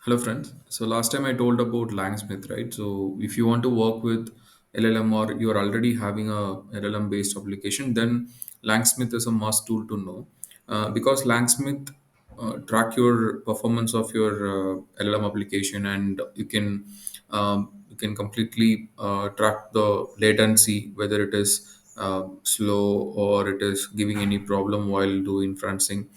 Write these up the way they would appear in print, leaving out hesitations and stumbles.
Hello, friends. So last time I told about LangSmith, right? So if you want to work with LLM or you're already having a LLM based application, then LangSmith is a must tool to know because LangSmith track your performance of your LLM application, and you can completely track the latency, whether it is slow or it is giving any problem while doing inferencing.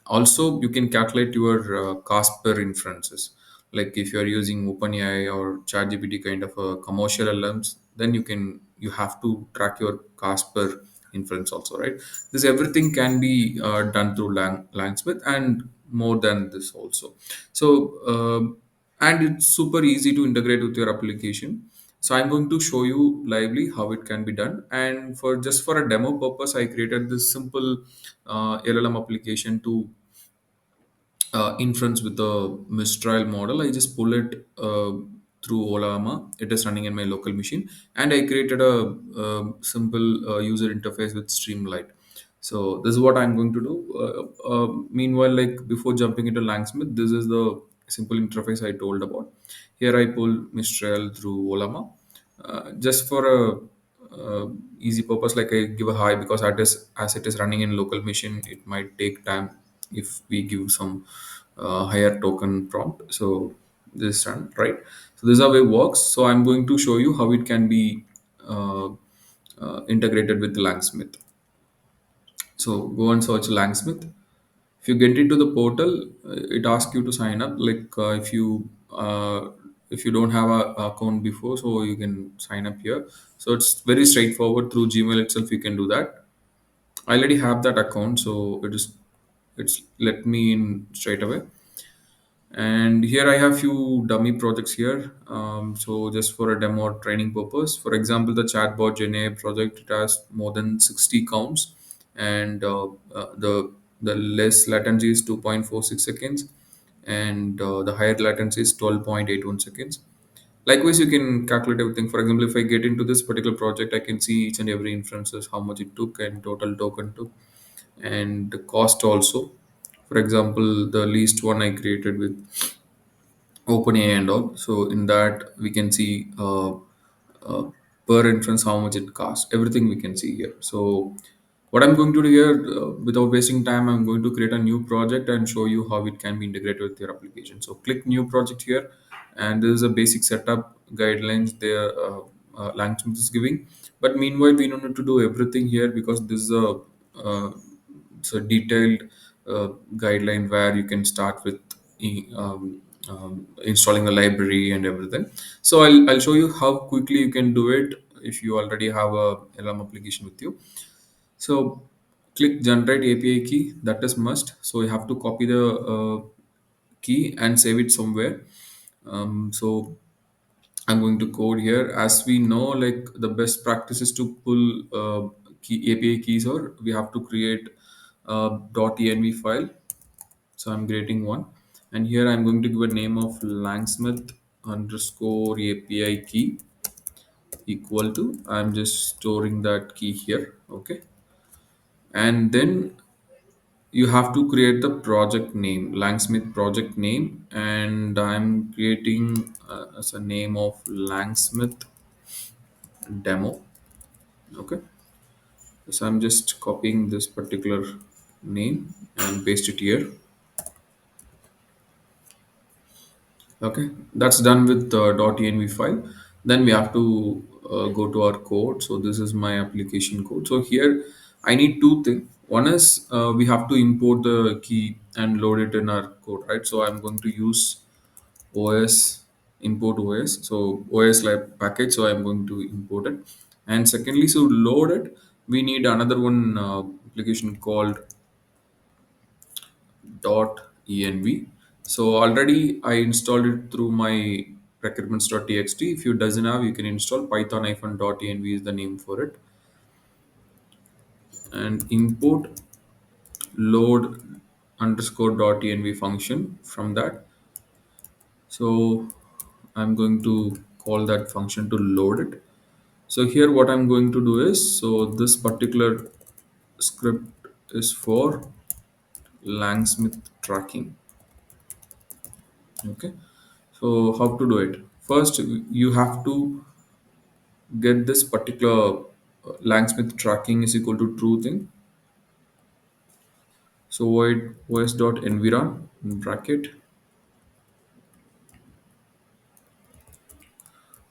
Also, you can calculate your cost per inferences. Like if you are using OpenAI or ChatGPT kind of a commercial LLMs, then you have to track your cost per inference also, right? This everything can be done through LangSmith and more than this also. So and it's super easy to integrate with your application. So I'm going to show you lively how it can be done. And for just for a demo purpose, I created this simple LLM application to inference with the Mistral model. I just pull it through Olama. It is running in my local machine, and I created a simple user interface with Streamlight. So this is what I'm going to do. Meanwhile, like before jumping into LangSmith, this is the simple interface I told about. Here I pull Mistral through Olama, just for a easy purpose. Like I give a high because as it is running in local machine, it might take time if we give some higher token prompt. So this run right. So this is how it works. So I'm going to show you how it can be uh, integrated with LangSmith. So go and search LangSmith. If you get into the portal, it asks you to sign up. Like if you don't have a account before, so you can sign up here. So it's very straightforward through Gmail itself. You can do that. I already have that account, so it's let me in straight away. And here I have few dummy projects here. So just for a demo or training purpose, for example, the chatbot Gen AI project, it has more than 60 counts, and the less latency is 2.46 seconds, and the higher latency is 12.81 seconds. Likewise, you can calculate everything. For example, if I get into this particular project, I can see each and every inferences, how much it took and total token took, and the cost also. For example, the least one I created with OpenAI and all. So in that we can see uh, per inference how much it costs. Everything we can see here. So what I'm going to do here, without wasting time, I'm going to create a new project and show you how it can be integrated with your application. So click new project here, and this is a basic setup guidelines there. Langsmith is giving, but meanwhile we don't need to do everything here because this is a it's a detailed guideline where you can start with installing a library and everything. So I'll show you how quickly you can do it if you already have a LM application with you. So click generate API key, that is must. So you have to copy the key and save it somewhere. So I'm going to code here. As we know, like the best practice is to pull API keys, or we have to create a .env file. So I'm creating one, and here I'm going to give a name of langsmith underscore API key equal to. I'm just storing that key here, okay, and then you have to create the project name, langsmith project name, and I'm creating as a name of langsmith demo, okay. So I'm just copying this particular name and paste it here. Okay, that's done with the .env file. Then we have to go to our code. So this is my application code. So here I need two things. One is we have to import the key and load it in our code, right? So I'm going to use OS import OS. So OS like package. So I'm going to import it. And secondly, so load it, we need another one application called .env. So already I installed it through my requirements.txt. If you doesn't have, you can install python-env is the name for it, and import load underscore .env function from that. So I'm going to call that function to load it. So here what I'm going to do is, so this particular script is for langsmith tracking, okay. So how to do it? First, you have to get this particular LangSmith tracking is equal to true thing. So void os.environ in bracket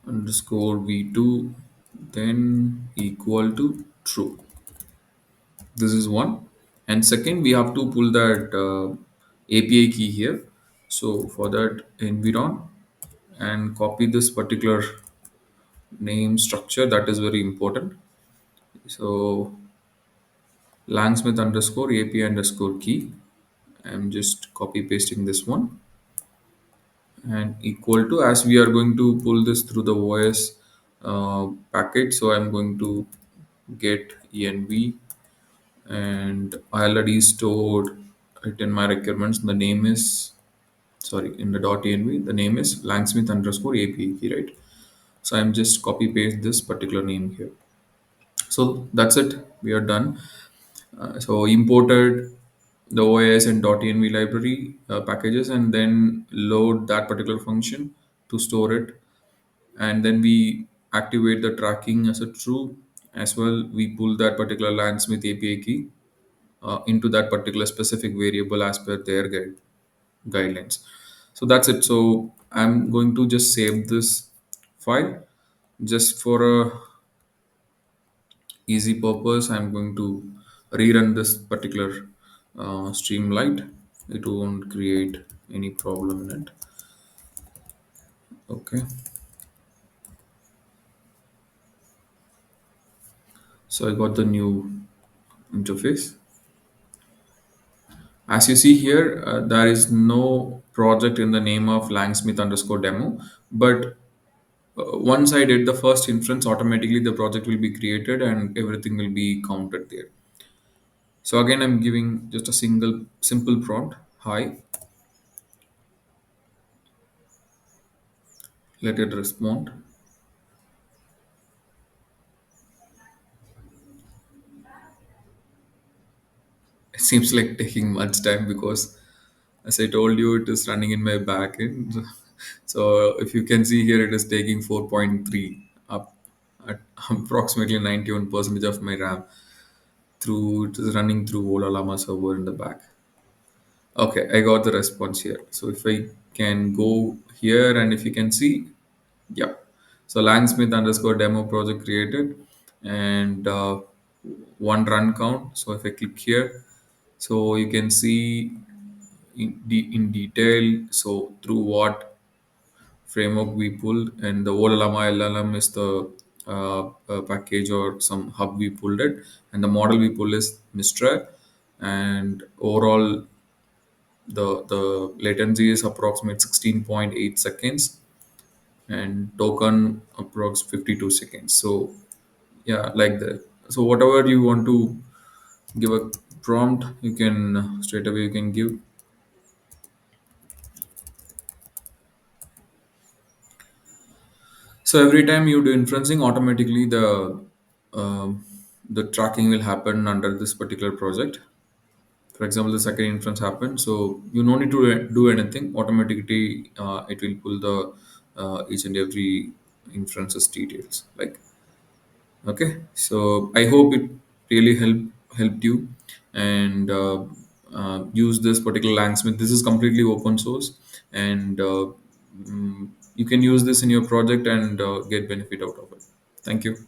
underscore v2 then equal to true. This is one. And second, we have to pull that API key here. So for that, environ and copy this particular name structure, that is very important. So langsmith underscore API underscore key. I'm just copy pasting this one and equal to, as we are going to pull this through the OS package. So I'm going to get env, and I already stored it in my requirements. The name is, sorry, in the .env, the name is langsmith underscore API key, right? So I'm just copy paste this particular name here. So that's it. We are done. So imported the OS and .env library packages, and then load that particular function to store it, and then we activate the tracking as a true as well. We pull that particular landsmith API key into that particular specific variable as per their guidelines. So that's it. So I'm going to just save this file just for a easy purpose. I'm going to rerun this particular streamlight. It won't create any problem in it. Okay, so I got the new interface. As you see here, there is no project in the name of langsmith underscore demo, but once I did the first inference, automatically the project will be created and everything will be counted there. So again, I'm giving just a single simple prompt. Hi, let it respond. It seems like taking much time because, as I told you, it is running in my backend. So if you can see here, it is taking 4.3 up at approximately 91% of my RAM. Through it is running through Ola Lama server in the back. Okay, I got the response here. So if I can go here, and if you can see, yeah. So langsmith underscore demo project created, and one run count. So if I click here, so you can see in detail. So through what framework we pulled, and the OLLM LLM is the package or some hub we pulled it, and the model we pull is Mistral, and overall the latency is approximate 16.8 seconds, and token approx 52 seconds. So yeah, like that. So whatever you want to give a prompt, you can straight away you can give. So every time you do inferencing, automatically the tracking will happen under this particular project. For example, the second inference happened, so you no need to do anything. Automatically, it will pull the each and every inferences details. Like, okay, so I hope it really helped you, and use this particular Langsmith. This is completely open source, and you can use this in your project and get benefit out of it. Thank you.